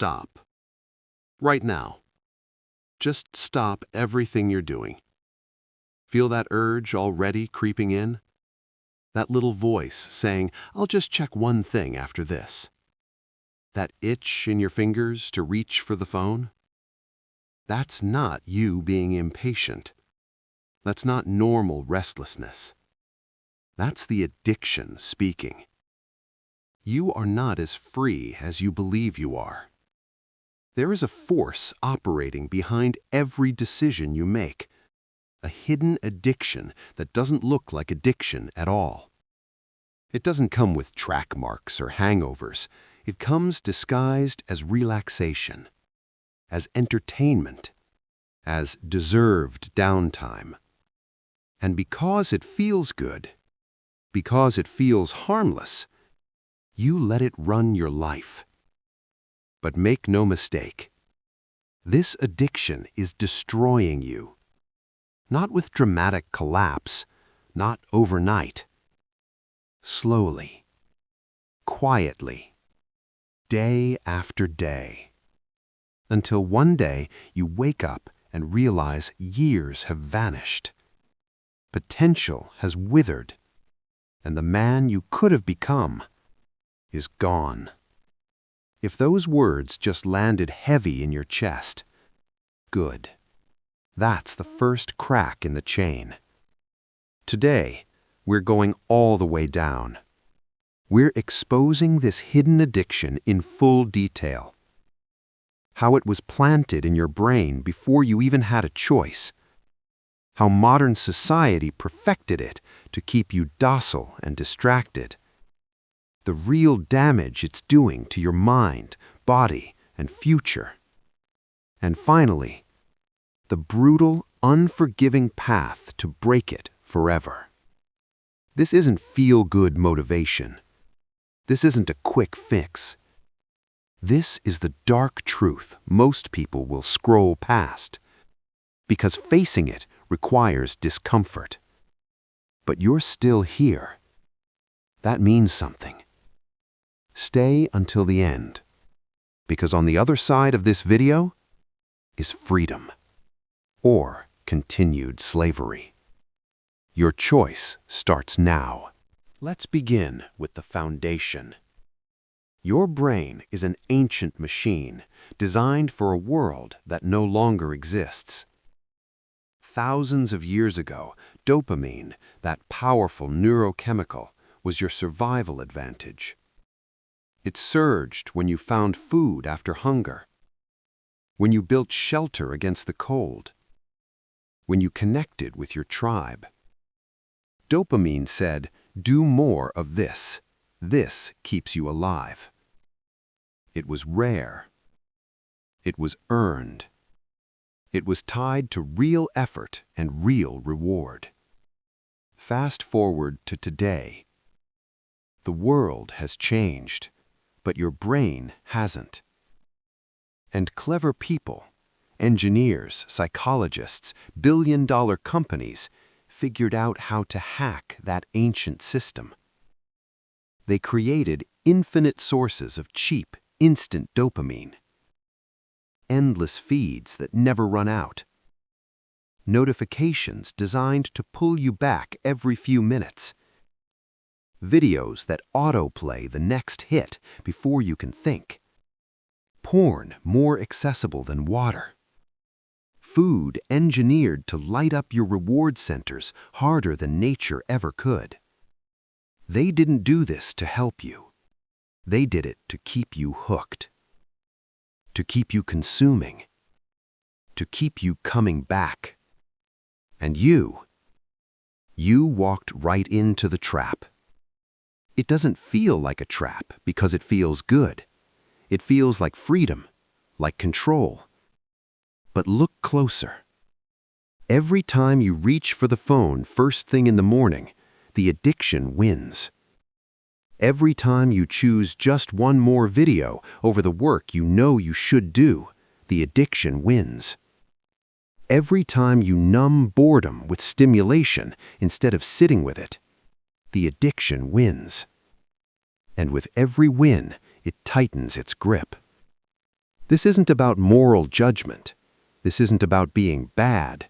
stop. Right now. Just stop everything you're doing. Feel that urge already creeping in? That little voice saying, "I'll just check one thing after this." That itch in your fingers to reach for the phone? That's not you being impatient. That's not normal restlessness. That's the addiction speaking. You are not as free as you believe you are. There is a force operating behind every decision you make, a hidden addiction that doesn't look like addiction at all. It doesn't come with track marks or hangovers. It comes disguised as relaxation, as entertainment, as deserved downtime. And because it feels good, because it feels harmless, you let it run your life. But make no mistake, this addiction is destroying you. Not with dramatic collapse, not overnight. Slowly, quietly, day after day. Until one day you wake up and realize years have vanished. Potential has withered, and the man you could have become is gone. If those words just landed heavy in your chest, good. That's the first crack in the chain. Today, we're going all the way down. We're exposing this hidden addiction in full detail. How it was planted in your brain before you even had a choice. How modern society perfected it to keep you docile and distracted. The real damage it's doing to your mind, body, and future. And finally, the brutal, unforgiving path to break it forever. This isn't feel-good motivation. This isn't a quick fix. This is the dark truth most people will scroll past, because facing it requires discomfort. But you're still here. That means something. Stay until the end, because on the other side of this video is freedom, or continued slavery. Your choice starts now. Let's begin with the foundation. Your brain is an ancient machine designed for a world that no longer exists. Thousands of years ago, dopamine, that powerful neurochemical, was your survival advantage. It surged when you found food after hunger, when you built shelter against the cold, when you connected with your tribe. Dopamine said, "Do more of this. This keeps you alive." It was rare. It was earned. It was tied to real effort and real reward. Fast forward to today. The world has changed, but your brain hasn't. And clever people, engineers, psychologists, billion-dollar companies, figured out how to hack that ancient system. They created infinite sources of cheap, instant dopamine. Endless feeds that never run out. Notifications designed to pull you back every few minutes. Videos that autoplay the next hit before you can think. Porn more accessible than water. Food engineered to light up your reward centers harder than nature ever could. They didn't do this to help you. They did it to keep you hooked. To keep you consuming. To keep you coming back. And you walked right into the trap. It doesn't feel like a trap because it feels good. It feels like freedom, like control. But look closer. Every time you reach for the phone first thing in the morning, the addiction wins. Every time you choose just one more video over the work you know you should do, the addiction wins. Every time you numb boredom with stimulation instead of sitting with it, the addiction wins. And with every win, it tightens its grip. This isn't about moral judgment. This isn't about being bad.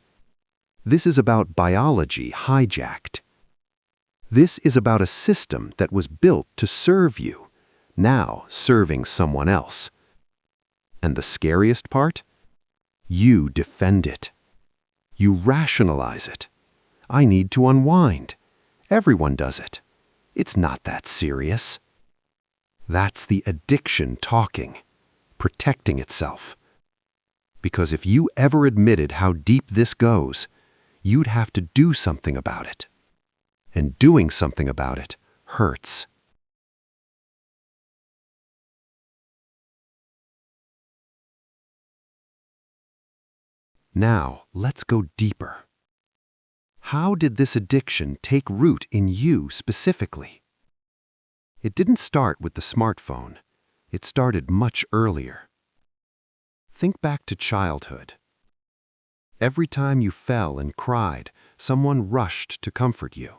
This is about biology hijacked. This is about a system that was built to serve you, now serving someone else. And the scariest part? You defend it. You rationalize it. I need to unwind. Everyone does it. It's not that serious. That's the addiction talking, protecting itself. Because if you ever admitted how deep this goes, you'd have to do something about it. And doing something about it hurts. Now, let's go deeper. How did this addiction take root in you specifically? It didn't start with the smartphone. It started much earlier. Think back to childhood. Every time you fell and cried, someone rushed to comfort you.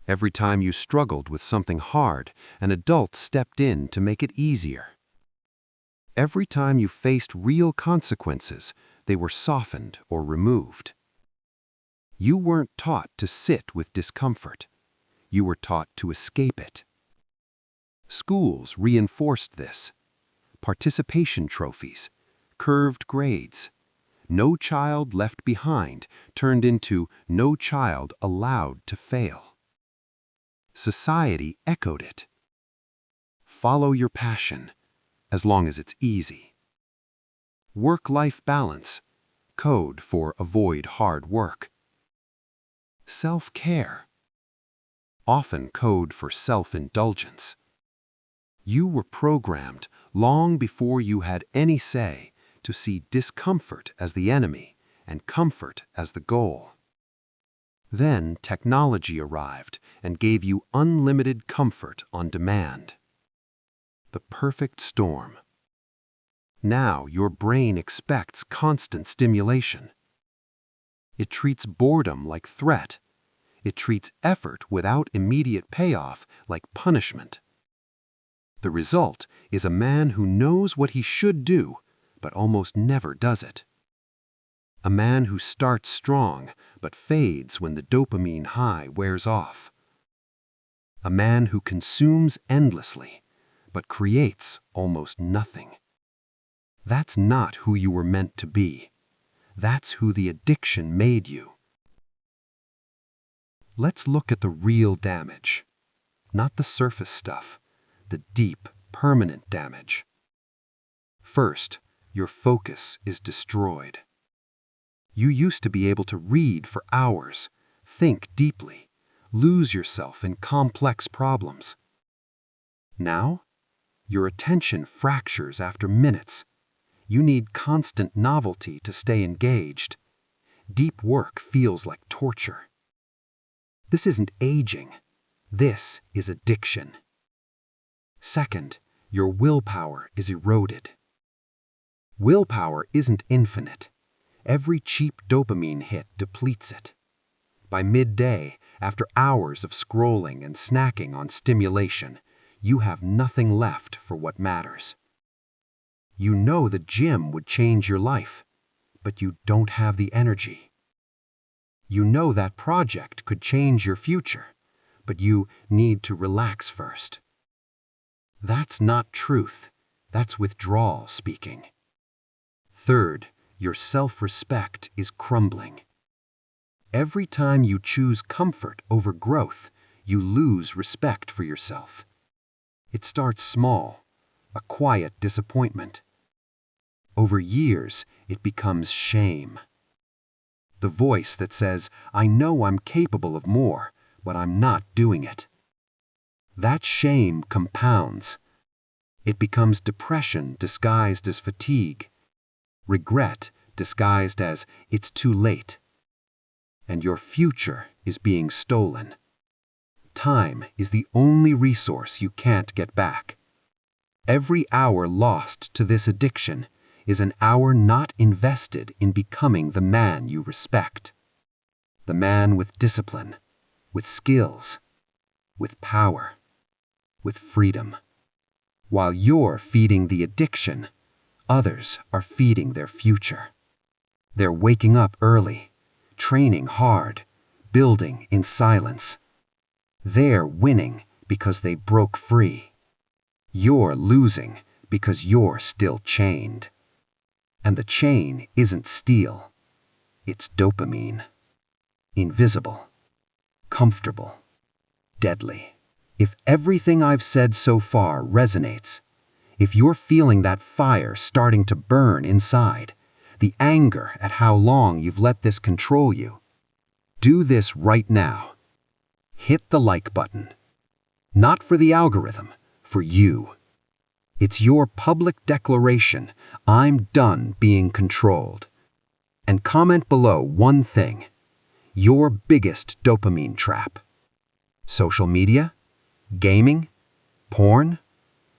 Every time you struggled with something hard, an adult stepped in to make it easier. Every time you faced real consequences, they were softened or removed. You weren't taught to sit with discomfort. You were taught to escape it. Schools reinforced this. Participation trophies, curved grades. No child left behind turned into no child allowed to fail. Society echoed it. Follow your passion, as long as it's easy. Work-life balance, code for avoid hard work. Self-care, often code for self-indulgence. You were programmed long before you had any say to see discomfort as the enemy and comfort as the goal. Then technology arrived and gave you unlimited comfort on demand. The perfect storm. Now your brain expects constant stimulation. It treats boredom like threat. It treats effort without immediate payoff like punishment. The result is a man who knows what he should do, but almost never does it. A man who starts strong, but fades when the dopamine high wears off. A man who consumes endlessly, but creates almost nothing. That's not who you were meant to be. That's who the addiction made you. Let's look at the real damage. Not the surface stuff, the deep, permanent damage. First, your focus is destroyed. You used to be able to read for hours, think deeply, lose yourself in complex problems. Now, your attention fractures after minutes. You need constant novelty to stay engaged. Deep work feels like torture. This isn't aging. This is addiction. Second, your willpower is eroded. Willpower isn't infinite. Every cheap dopamine hit depletes it. By midday, after hours of scrolling and snacking on stimulation, you have nothing left for what matters. You know the gym would change your life, but you don't have the energy. You know that project could change your future, but you need to relax first. That's not truth. That's withdrawal speaking. Third, your self-respect is crumbling. Every time you choose comfort over growth, you lose respect for yourself. It starts small, a quiet disappointment. Over years, it becomes shame. The voice that says, I know I'm capable of more, but I'm not doing it. That shame compounds. It becomes depression disguised as fatigue, regret disguised as it's too late. And your future is being stolen. Time is the only resource you can't get back. Every hour lost to this addiction is an hour not invested in becoming the man you respect. The man with discipline, with skills, with power, with freedom. While you're feeding the addiction, Others are feeding their future. They're waking up early, training hard, building in silence. They're winning because they broke free. You're losing because you're still chained. And the chain isn't steel. It's dopamine. Invisible, comfortable, deadly. If everything I've said so far resonates, if you're feeling that fire starting to burn inside, the anger at how long you've let this control you, do this right now. Hit the like button. Not for the algorithm, for you. It's your public declaration, I'm done being controlled. And comment below one thing, your biggest dopamine trap. Social media? Gaming? Porn?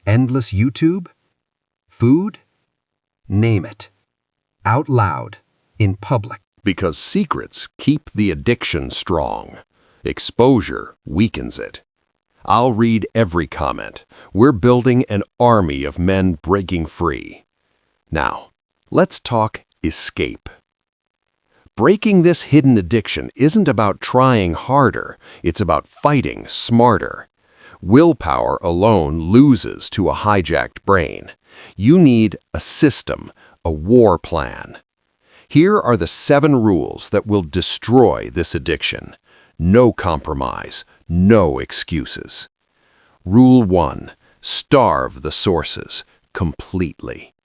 Endless YouTube? Food? Name it. Out loud, in public. Because secrets keep the addiction strong. Exposure weakens it. I'll read every comment. We're building an army of men breaking free. Now, let's talk escape. Breaking this hidden addiction isn't about trying harder, it's about fighting smarter. Willpower alone loses to a hijacked brain. You need a system, a war plan. Here are the 7 rules that will destroy this addiction. No compromise, no excuses. Rule 1. Starve the sources completely.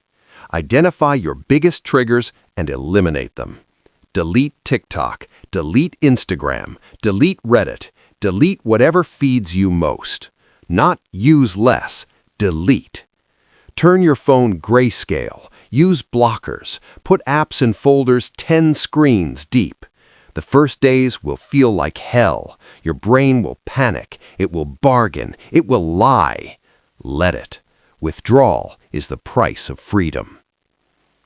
Identify your biggest triggers and eliminate them. Delete TikTok, delete Instagram, delete Reddit, delete whatever feeds you most. Not use less, delete. Turn your phone grayscale, use blockers, put apps in folders 10 screens deep. The first days will feel like hell. Your brain will panic, it will bargain, it will lie. Let it. Withdrawal is the price of freedom.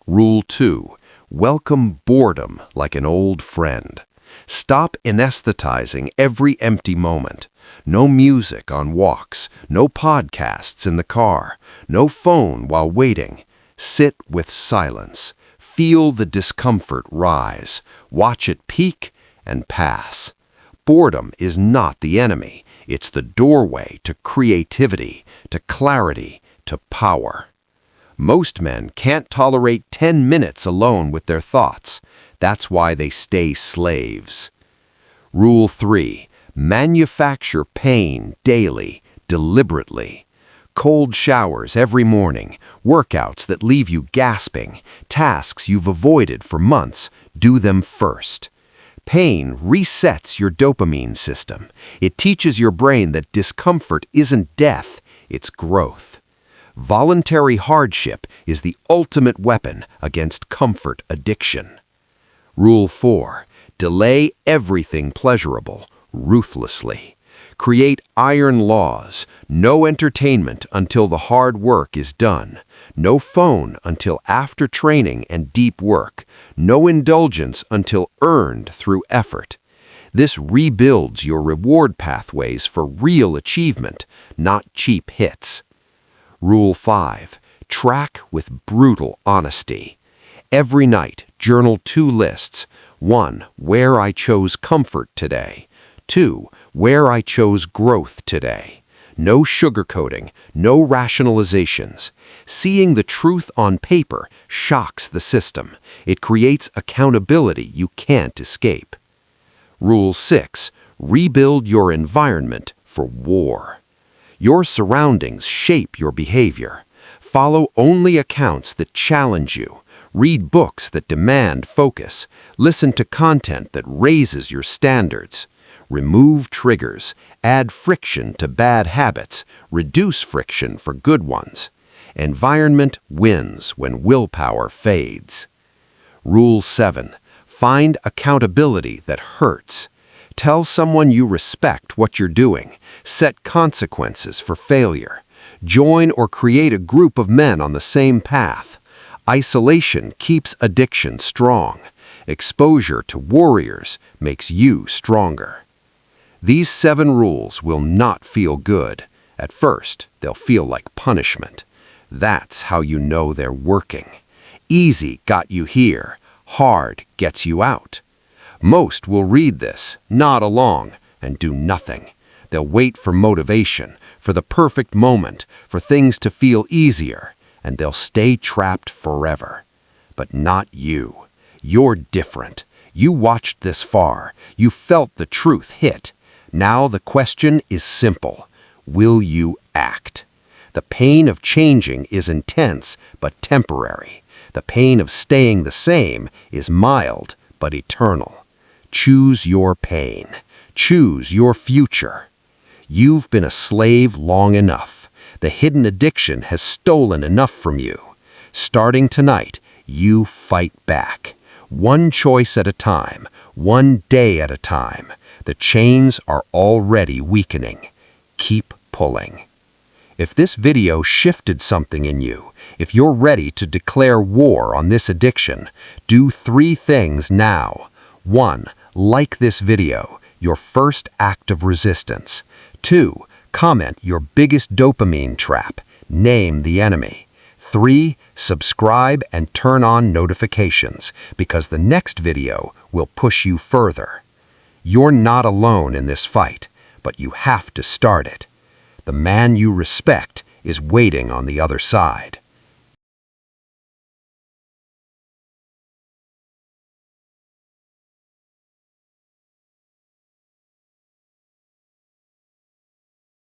Rule 2. Welcome boredom like an old friend. Stop anesthetizing every empty moment. No music on walks, no podcasts in the car, no phone while waiting. Sit with silence. Feel the discomfort rise. Watch it peak and pass. Boredom is not the enemy. It's the doorway to creativity, to clarity, to power. Most men can't tolerate 10 minutes alone with their thoughts. That's why they stay slaves. Rule 3. Manufacture pain daily, deliberately. Cold showers every morning, workouts that leave you gasping, tasks you've avoided for months, do them first. Pain resets your dopamine system. It teaches your brain that discomfort isn't death, it's growth. Voluntary hardship is the ultimate weapon against comfort addiction. Rule 4. Delay everything pleasurable, ruthlessly. Create iron laws. No entertainment until the hard work is done. No phone until after training and deep work. No indulgence until earned through effort. This rebuilds your reward pathways for real achievement, not cheap hits. Rule 5. Track with brutal honesty. Every night, journal 2 lists. 1. Where I chose comfort today. 2. Where I chose growth today. No sugarcoating, no rationalizations. Seeing the truth on paper shocks the system. It creates accountability you can't escape. Rule 6. Rebuild your environment for war. Your surroundings shape your behavior. Follow only accounts that challenge you. Read books that demand focus. Listen to content that raises your standards. Remove triggers. Add friction to bad habits. Reduce friction for good ones. Environment wins when willpower fades. Rule 7. Find accountability that hurts. Tell someone you respect what you're doing. Set consequences for failure. Join or create a group of men on the same path. Isolation keeps addiction strong. Exposure to warriors makes you stronger. These 7 rules will not feel good. At first, they'll feel like punishment. That's how you know they're working. Easy got you here, hard gets you out. Most will read this, nod along, and do nothing. They'll wait for motivation, for the perfect moment, for things to feel easier, and they'll stay trapped forever. But not you. You're different. You watched this far. You felt the truth hit. Now the question is simple. Will you act? The pain of changing is intense but temporary. The pain of staying the same is mild but eternal. Choose your pain. Choose your future. You've been a slave long enough. The hidden addiction has stolen enough from you. Starting tonight, you fight back. One choice at a time, one day at a time. The chains are already weakening. Keep pulling. If this video shifted something in you, if you're ready to declare war on this addiction, do 3 things now. 1. Like this video, your first act of resistance. 2. Comment your biggest dopamine trap. Name the enemy. 3. Subscribe and turn on notifications, because the next video will push you further. You're not alone in this fight, but you have to start it. The man you respect is waiting on the other side.